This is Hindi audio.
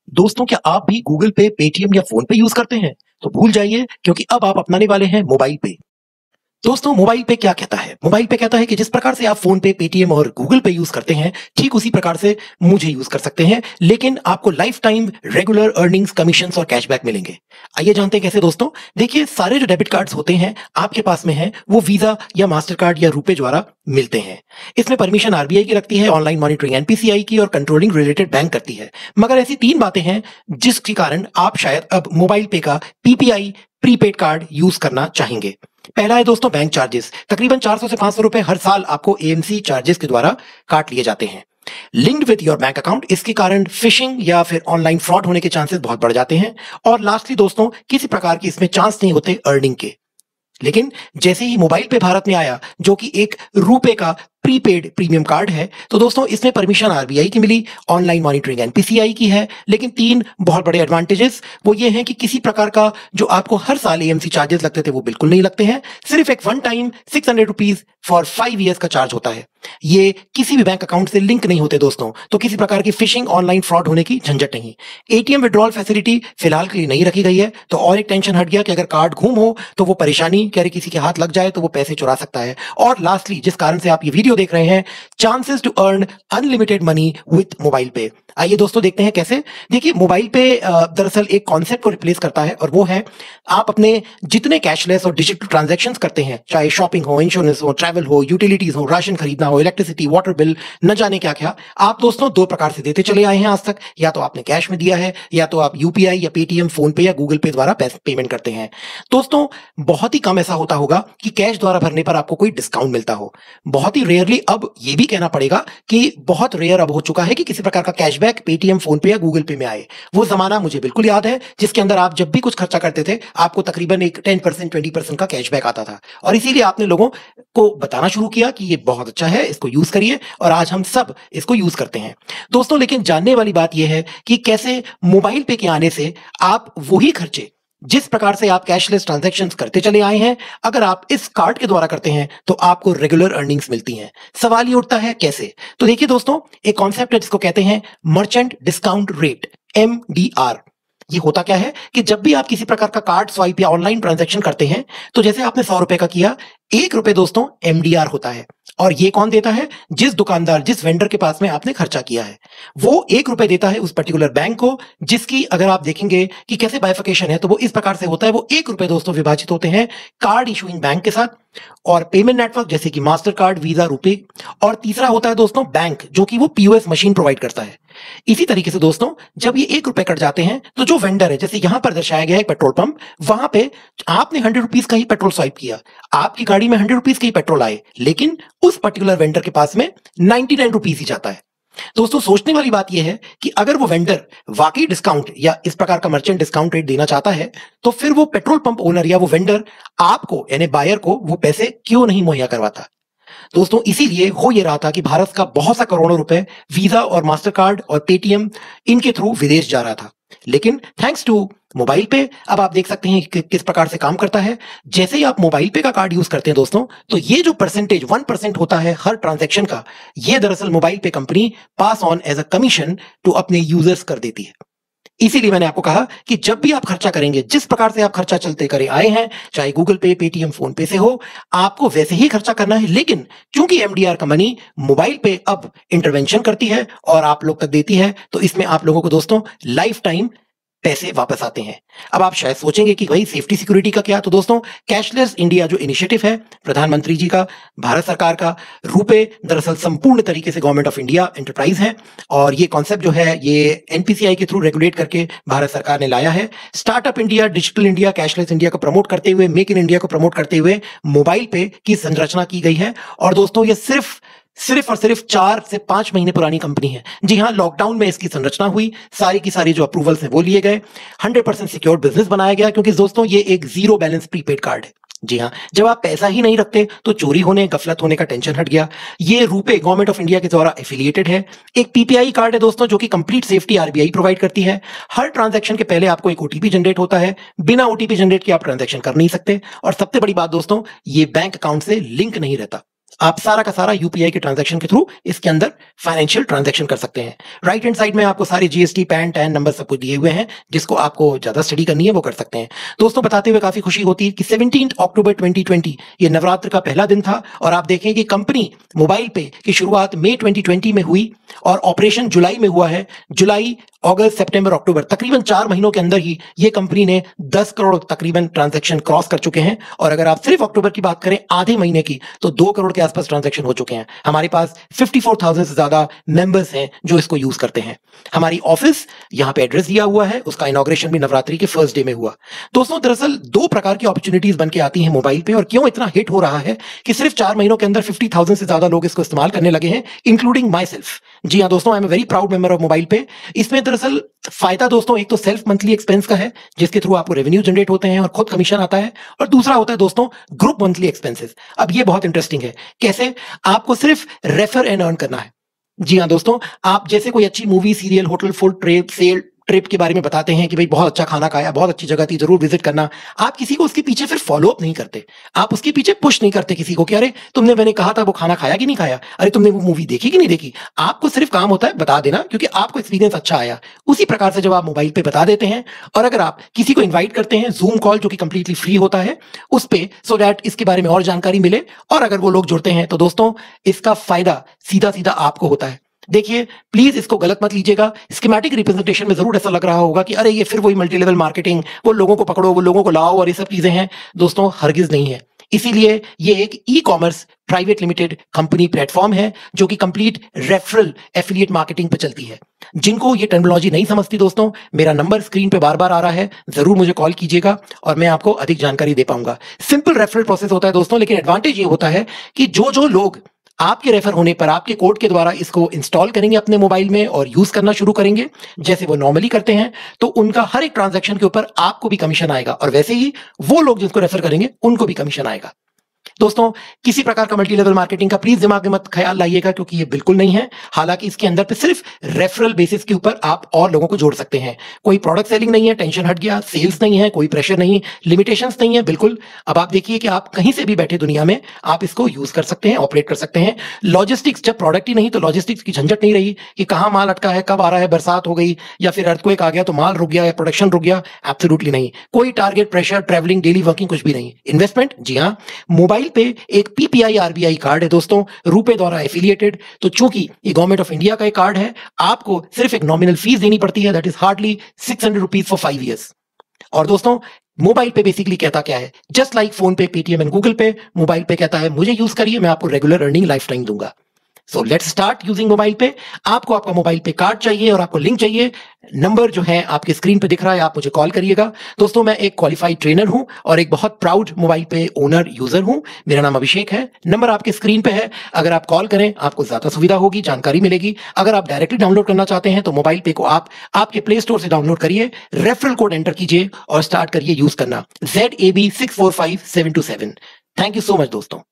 दोस्तों, क्या आप भी गूगल पे, पेटीएम या फोन पे यूज करते हैं? तो भूल जाइए, क्योंकि अब आप अपनाने वाले हैं मोबाइल पे। दोस्तों, मोबाइल पे क्या कहता है? मोबाइल पे कहता है कि जिस प्रकार से आप फोन पे, पेटीएम और गूगल पे यूज करते हैं, ठीक उसी प्रकार से मुझे यूज कर सकते हैं, लेकिन आपको life time regular earnings, commissions और कैशबैक मिलेंगे। आइए जानते हैं कैसे दोस्तों। देखिए, सारे जो डेबिट कार्ड्स होते हैं आपके पास में हैं, वो वीजा या मास्टर कार्ड या रुपे द्वारा मिलते हैं। इसमें परमिशन आरबीआई की रखती है, ऑनलाइन मॉनिटरिंग एनपीसीआई की और कंट्रोलिंग रिलेटेड बैंक करती है। मगर ऐसी तीन बातें हैं जिसके कारण आप शायद अब मोबाइल पे का पीपीआई प्रीपेड कार्ड यूज करना चाहेंगे। पहला है दोस्तों बैंक चार्जेस। तकरीबन 400 से 500 रुपए हर साल आपको एएमसी चार्जेस के द्वारा काट लिए जाते हैं। Linked with your bank account, इसके कारण फिशिंग या फिर ऑनलाइन फ्रॉड होने के चांसेस बहुत बढ़ जाते हैं। और लास्टली दोस्तों, किसी प्रकार की इसमें चांस नहीं होते अर्निंग के। लेकिन जैसे ही मोबाइल पे भारत में आया, जो कि एक रुपए का प्रीपेड प्रीमियम कार्ड है, तो दोस्तों इसमें परमिशन आरबीआई की मिली, ऑनलाइन मॉनिटरिंग एनपीसीआई की है। लेकिन तीन बहुत बड़े एडवांटेजेस वो ये हैं कि किसी प्रकार का जो आपको हर साल एएमसी चार्जेस लगते थे वो बिल्कुल नहीं लगते हैं। सिर्फ एक one time 600 rupees for 5 years का चार्ज होता है। ये किसी भी बैंक अकाउंट से लिंक नहीं होते दोस्तों, तो किसी प्रकार की फिशिंग, ऑनलाइन फ्रॉड होने की झंझट नहीं। एटीएम विड्रॉल फैसिलिटी फिलहाल के लिए नहीं रखी गई है, तो और एक टेंशन हट गया कि अगर कार्ड गुम हो तो वो परेशानी, कह रहे किसी के हाथ लग जाए तो वो पैसे चुरा सकता है। और लास्टली, जिस कारण से आप ये वीडियो देख रहे हैं, chances to earn unlimited money with Mobile Pay. आइए दोस्तों देखते हैं कैसे। देखिए, मोबाइल पे दरअसल एक कॉन्सेप्ट को रिप्लेस करता है, और वो है आप अपने जितने कैशलेस और डिजिटल ट्रांजैक्शंस करते हैं, चाहे शॉपिंग हो, इंश्योरेंस हो, ट्रैवल हो, यूटिलिटीज हो, राशन खरीदना हो, इलेक्ट्रिसिटी, वाटर बिल, न जाने क्या क्या, आप दोस्तों दो प्रकार से देते चले आए हैं आज तक। या तो आपने कैश में दिया है, या तो आप यूपीआई या पेटीएम, फोन पे या गूगल पे द्वारा पेमेंट करते हैं। दोस्तों, बहुत ही कम ऐसा होता होगा कि कैश द्वारा भरने पर आपको कोई डिस्काउंट मिलता हो। बहुत ही रेयरली, अब ये भी कहना पड़ेगा कि बहुत रेयर अब हो चुका है कि किसी प्रकार का कैशबैक पेटीएम, फोन पे या गूगल पे में आए। वो जमाना मुझे बिल्कुल याद है जिसके अंदर आप जब भी कुछ खर्चा करते थे, आपको तकरीबन एक 10% 20% का कैशबैक आता था। और इसीलिए आपने लोगों को बताना शुरू किया कि ये बहुत अच्छा है, इसको यूज करिए, और आज हम सब इसको यूज करते हैं दोस्तों। लेकिन जानने वाली बात यह है कि कैसे मोबाइल पे के आने से आप वही खर्चे जिस प्रकार से आप कैशलेस ट्रांजैक्शंस करते चले आए हैं, अगर आप इस कार्ड के द्वारा करते हैं तो आपको रेगुलर अर्निंग्स मिलती हैं। सवाल ये उठता है कैसे? तो देखिए दोस्तों, एक कॉन्सेप्ट है जिसको कहते हैं मर्चेंट डिस्काउंट रेट, एमडीआर। ये होता क्या है कि जब भी आप किसी प्रकार का कार्ड स्वाइप या ऑनलाइन ट्रांजैक्शन करते हैं, तो जैसे आपने 100 रुपए का किया, 1 रुपए दोस्तों एमडीआर होता है। और ये कौन देता है? जिस दुकानदार, जिस वेंडर के पास में आपने खर्चा किया है, वो 1 रुपए देता है उस पर्टिकुलर बैंक को, जिसकी अगर आप देखेंगे कि कैसे बाइफिकेशन है, तो वो इस प्रकार से होता है। वो 1 रुपए दोस्तों विभाजित होते हैं कार्ड इशूइंग बैंक के साथ और पेमेंट नेटवर्क जैसे कि मास्टर कार्ड, वीजा, रुपे, और तीसरा होता है दोस्तों बैंक, जो कि वो पीओएस मशीन प्रोवाइड करता है। इसी तरीके से दोस्तों, जब ये 1 रुपए कट जाते हैं, तो जो वेंडर है, जैसे यहां पर दर्शाया गया है पेट्रोल पंप, वहां पे आपने 100 रुपीज का ही पेट्रोल स्वाइप किया, आपकी गाड़ी में 100 रुपीज के ही पेट्रोल आए, लेकिन उस पर्टिकुलर वेंडर के पास में 99 रुपीज ही जाता है। दोस्तों, सोचने वाली बात यह है कि अगर वो वेंडर वाकई डिस्काउंट या इस प्रकार का मर्चेंट डिस्काउंट रेट देना चाहता है, तो फिर वो पेट्रोल पंप ओनर या वो वेंडर आपको, यानी बायर को, वो पैसे क्यों नहीं मुहैया करवाता? दोस्तों, इसीलिए हो ये रहा था कि भारत का बहुत सा करोड़ों रुपए वीजा और मास्टर कार्ड और पेटीएम इनके थ्रू विदेश जा रहा था। लेकिन थैंक्स टू मोबाइल पे अब आप देख सकते हैं कि किस प्रकार से काम करता है। जैसे ही आप मोबाइल पे का कार्ड यूज करते हैं दोस्तों, तो ये जो परसेंटेज 1% होता है हर ट्रांजैक्शन का, ये दरअसल Mobile Pay company pass on as a commission to अपने यूजर्स कर देती है। इसीलिए मैंने आपको कहा कि जब भी आप खर्चा करेंगे, जिस प्रकार से आप खर्चा चलते करे आए हैं, चाहे गूगल पे, पेटीएम, फोन पे से हो, आपको वैसे ही खर्चा करना है। लेकिन चूंकि एमडीआर का मनी मोबाइल पे अब इंटरवेंशन करती है और आप लोग तक देती है, तो इसमें आप लोगों को दोस्तों लाइफ टाइम पैसे वापस आते हैं। अब आप शायद सोचेंगे कि भाई सेफ्टी सिक्योरिटी का क्या? तो दोस्तों, कैशलेस इंडिया जो इनिशिएटिव है प्रधानमंत्री जी का, भारत सरकार का, रुपे दरअसल संपूर्ण तरीके से गवर्नमेंट ऑफ इंडिया एंटरप्राइज है, और ये कॉन्सेप्ट जो है ये एनपीसीआई के थ्रू रेगुलेट करके भारत सरकार ने लाया है। Startup India, digital India, cashless India को प्रमोट करते हुए, मेक इन इंडिया को प्रमोट करते हुए मोबाइल पे की संरचना की गई है। और दोस्तों, ये सिर्फ और सिर्फ 4 से 5 महीने पुरानी कंपनी है। जी हां, लॉकडाउन में इसकी संरचना हुई, सारी की सारी जो अप्रूवल्स हैं वो लिए गए, 100% सिक्योर्ड बिजनेस बनाया गया, क्योंकि दोस्तों ये एक जीरो बैलेंस प्रीपेड कार्ड है। जी हां, जब आप पैसा ही नहीं रखते तो चोरी होने, गफलत होने का टेंशन हट गया। ये रुपे गवर्नमेंट ऑफ इंडिया के द्वारा एफिलिएटेड है। एक पीपीआई कार्ड है दोस्तों, जो कि कंप्लीट सेफ्टी आरबीआई प्रोवाइड करती है। हर ट्रांजैक्शन के पहले आपको एक ओटीपी जनरेट होता है, बिना ओटीपी जनरेट किए आप ट्रांजैक्शन कर नहीं सकते। और सबसे बड़ी बात दोस्तों, ये बैंक अकाउंट से लिंक नहीं रहता। आप सारा का सारा यूपीआई के ट्रांजैक्शन के थ्रू इसके अंदर फाइनेंशियल ट्रांजैक्शन कर सकते हैं। राइट हैंड साइड में आपको सारे जीएसटी पैन टैन नंबर सब कुछ दिए हुए हैं, जिसको आपको ज्यादा स्टडी करनी है वो कर सकते हैं। दोस्तों बताते हुए काफी खुशी होती है कि 17 अक्टूबर 2020 ये नवरात्र का पहला दिन था और आप देखें कि कंपनी मोबाइल पे की शुरुआत मई 2020 में हुई और ऑपरेशन जुलाई में हुआ है। जुलाई, अगस्त, सितंबर, अक्टूबर तकरीबन 4 महीनों के अंदर ही ये कंपनी ने 10 करोड़ तकरीबन ट्रांजैक्शन क्रॉस कर चुके हैं। और अगर आप सिर्फ अक्टूबर की बात करें आधे महीने की, तो 2 करोड़ के आसपास ट्रांजैक्शन हो चुके हैं। हमारे पास 54,000 से ज्यादा मेंबर्स हैं जो इसको यूज करते हैं। हमारी ऑफिस यहाँ पे एड्रेस दिया हुआ है, उसका इनॉग्रेशन भी नवरात्रि के फर्स्ट डे में हुआ। दोस्तों दरअसल 2 प्रकार की अपॉर्चुनिटीज बन के आती हैं मोबाइल पे, और क्यों इतना हिट हो रहा है कि सिर्फ 4 महीनों के अंदर 50,000 से ज्यादा लोग इसको इस्तेमाल करने लगे हैं, इंक्लूडिंग माई सेल्फ। जी हाँ दोस्तों, I am very proud member of mobile पे। इसमें दरअसल फायदा दोस्तों एक तो सेल्फ मंथली एक्सपेंस का है, जिसके थ्रू आपको रेवेन्यू जनरेट होते हैं और खुद कमीशन आता है, और दूसरा होता है दोस्तों ग्रुप मंथली एक्सपेंसेस। अब ये बहुत इंटरेस्टिंग है, कैसे? आपको सिर्फ रेफर एंड अर्न करना है। जी हाँ दोस्तों, आप जैसे कोई अच्छी movie, serial, hotel, full trip, sale trip के बारे में बताते हैं कि भाई बहुत अच्छा खाना खाया, बहुत अच्छी जगह थी, जरूर विजिट करना। आप किसी को उसके पीछे फिर फॉलो अप नहीं करते, आप उसके पीछे पुश नहीं करते किसी को कि अरे मैंने कहा था वो खाना खाया कि नहीं खाया, अरे तुमने वो मूवी देखी कि नहीं देखी। आपको सिर्फ काम होता है बता देना, क्योंकि आपको एक्सपीरियंस अच्छा आया। उसी प्रकार से जब आप मोबाइल पे बता देते हैं, और अगर आप किसी को इन्वाइट करते हैं जूम कॉल जो कि कंप्लीटली फ्री होता है उस पे, सो दैट इसके बारे में और जानकारी मिले, और अगर वो लोग जुड़ते हैं तो दोस्तों इसका फायदा सीधा सीधा आपको होता है। देखिए प्लीज इसको गलत मत लीजिएगा। स्कीमेटिक रिप्रेजेंटेशन में जरूर ऐसा लग रहा होगा कि अरे ये फिर वही मल्टी लेवल मार्केटिंग, वो लोगों को पकड़ो, वो लोगों को लाओ और ये सब चीजें हैं। दोस्तों हरगिज नहीं है। इसीलिए ये एक e commerce private limited company platform है जो कि कंप्लीट रेफरल एफिलिएट मार्केटिंग पे चलती है। जिनको ये टर्मिनोलॉजी नहीं समझती दोस्तों, मेरा नंबर स्क्रीन पे बार बार आ रहा है, जरूर मुझे कॉल कीजिएगा और मैं आपको अधिक जानकारी दे पाऊंगा। सिंपल रेफरल प्रोसेस होता है दोस्तों, लेकिन एडवांटेज ये होता है कि जो लोग आपके रेफर होने पर आपके कोड के द्वारा इसको इंस्टॉल करेंगे अपने मोबाइल में और यूज करना शुरू करेंगे जैसे वो नॉर्मली करते हैं, तो उनका हर एक ट्रांजैक्शन के ऊपर आपको भी कमीशन आएगा, और वैसे ही वो लोग जिसको रेफर करेंगे उनको भी कमीशन आएगा। दोस्तों किसी प्रकार का मल्टी लेवल मार्केटिंग का प्लीज दिमाग में मत ख्याल लाइएगा, क्योंकि ये बिल्कुल नहीं है। हालांकि इसके अंदर पे सिर्फ रेफरल बेसिस के ऊपर आप और लोगों को जोड़ सकते हैं। कोई प्रोडक्ट सेलिंग नहीं है, टेंशन हट गया, सेल्स नहीं है, कोई प्रेशर नहीं, लिमिटेशंस नहीं है बिल्कुल। अब आप देखिए कि आप कहीं से भी बैठे दुनिया में आप इसको यूज कर सकते हैं, ऑपरेट कर सकते हैं। लॉजिस्टिक्स, जब प्रोडक्ट ही नहीं तो लॉजिस्टिक्स की झंझट नहीं रही कि कहां माल अटका है, कब आ रहा है, बरसात हो गई या फिर अर्थक्वेक आ गया तो माल रुक गया या प्रोडक्शन रुक गया। एब्सोल्युटली नहीं। कोई target, pressure, travelling, daily working कुछ भी नहीं। इन्वेस्टमेंट, जी हाँ, मोबाइल पे एक पीपीआई आरबीआई कार्ड है दोस्तों, रुपए द्वारा एफिलिएटेड। तो चूंकि ये गवर्नमेंट ऑफ इंडिया का एक कार्ड है, आपको सिर्फ एक नॉमिनल फीस देनी पड़ती है, that is hardly 600 rupees for 5 years. और दोस्तों मोबाइल पे बेसिकली कहता क्या है, जस्ट लाइक फोन पे, पेटीएम एंड गूगल पे, मोबाइल पे कहता है मुझे यूज करिए, मैं आपको रेगुलर अर्निंग लाइफ टाइम दूंगा। So let's start using mobile पे। आपको आपका मोबाइल पे कार्ड चाहिए और आपको लिंक चाहिए, नंबर जो है आपके स्क्रीन पे दिख रहा है, आप मुझे कॉल करिएगा। दोस्तों मैं एक क्वालिफाइड ट्रेनर हूं और एक बहुत प्राउड मोबाइल पे ओनर यूजर हूं। मेरा नाम अभिषेक है, नंबर आपके स्क्रीन पे है। अगर आप कॉल करें आपको ज्यादा सुविधा होगी, जानकारी मिलेगी। अगर आप डायरेक्टली डाउनलोड करना चाहते हैं तो मोबाइल पे को आप आपके प्ले स्टोर से डाउनलोड करिए, रेफरल कोड एंटर कीजिए और स्टार्ट करिए यूज करना, ZAB 645727। Thank you so much दोस्तों।